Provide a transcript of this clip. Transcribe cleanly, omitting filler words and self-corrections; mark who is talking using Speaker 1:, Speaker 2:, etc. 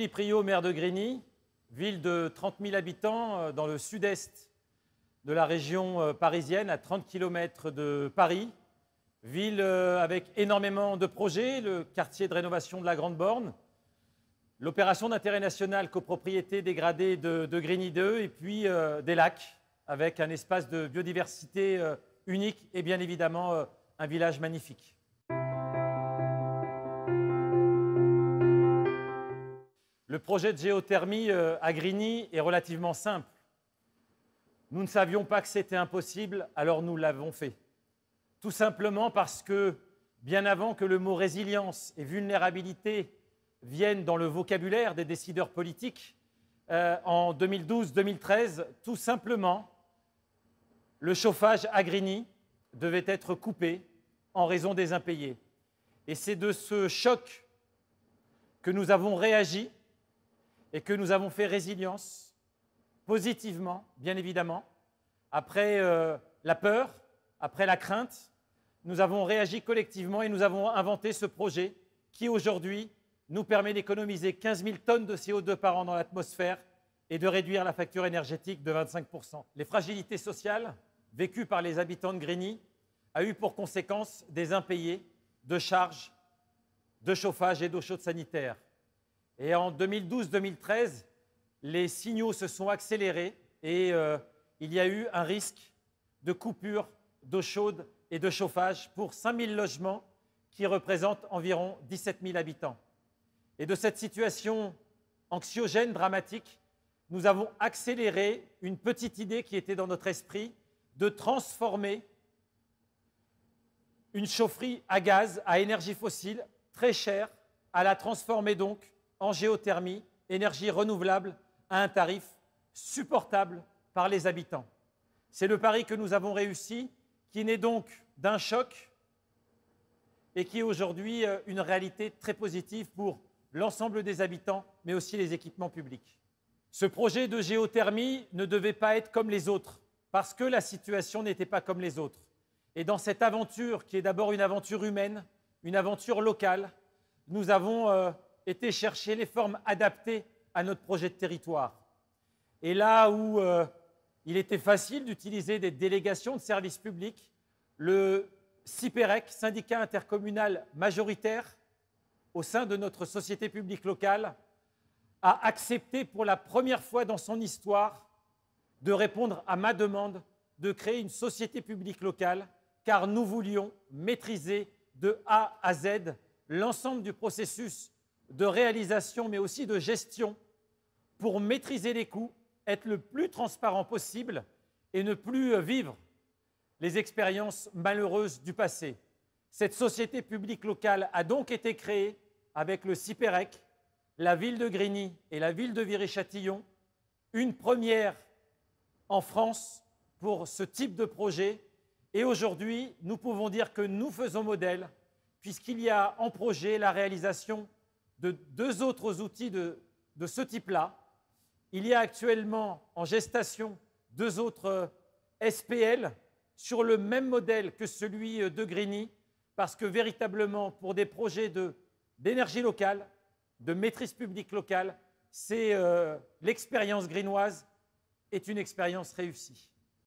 Speaker 1: Philippe Rio, maire de Grigny, ville de 30 000 habitants dans le sud-est de la région parisienne, à 30 km de Paris. Ville avec énormément de projets, le quartier de rénovation de la Grande Borne, l'opération d'intérêt national copropriété dégradée de Grigny 2 et puis des lacs avec un espace de biodiversité unique et bien évidemment un village magnifique. Le projet de géothermie à Grigny est relativement simple. Nous ne savions pas que c'était impossible, alors nous l'avons fait. Tout simplement parce que, bien avant que le mot résilience et vulnérabilité viennent dans le vocabulaire des décideurs politiques, en 2012-2013, tout simplement, le chauffage à Grigny devait être coupé en raison des impayés. Et c'est de ce choc que nous avons réagi et que nous avons fait résilience, positivement, bien évidemment. Après la peur, après la crainte, nous avons réagi collectivement et nous avons inventé ce projet qui, aujourd'hui, nous permet d'économiser 15 000 tonnes de CO2 par an dans l'atmosphère et de réduire la facture énergétique de 25 %. Les fragilités sociales vécues par les habitants de Grigny ont eu pour conséquence des impayés de charges de chauffage et d'eau chaude sanitaire. Et en 2012-2013, les signaux se sont accélérés et il y a eu un risque de coupure d'eau chaude et de chauffage pour 5 000 logements qui représentent environ 17 000 habitants. Et de cette situation anxiogène, dramatique, nous avons accéléré une petite idée qui était dans notre esprit de transformer une chaufferie à gaz, à énergie fossile, très chère, à la transformer donc en géothermie, énergie renouvelable, à un tarif supportable par les habitants. C'est le pari que nous avons réussi, qui naît donc d'un choc et qui est aujourd'hui une réalité très positive pour l'ensemble des habitants, mais aussi les équipements publics. Ce projet de géothermie ne devait pas être comme les autres, parce que la situation n'était pas comme les autres. Et dans cette aventure, qui est d'abord une aventure humaine, une aventure locale, nous avons été chercher les formes adaptées à notre projet de territoire. Et là où il était facile d'utiliser des délégations de services publics, le SIPEREC, syndicat intercommunal majoritaire au sein de notre société publique locale, a accepté pour la première fois dans son histoire de répondre à ma demande de créer une société publique locale, car nous voulions maîtriser de A à Z l'ensemble du processus de réalisation, mais aussi de gestion, pour maîtriser les coûts, être le plus transparent possible et ne plus vivre les expériences malheureuses du passé. Cette société publique locale a donc été créée avec le SIPEREC, la ville de Grigny et la ville de Viry-Châtillon, une première en France pour ce type de projet. Et aujourd'hui, nous pouvons dire que nous faisons modèle, puisqu'il y a en projet la réalisation de 2 autres outils de ce type-là. Il y a actuellement en gestation 2 autres SPL sur le même modèle que celui de Grigny, parce que véritablement, pour des projets d'énergie locale, de maîtrise publique locale, l'expérience grignoise est une expérience réussie.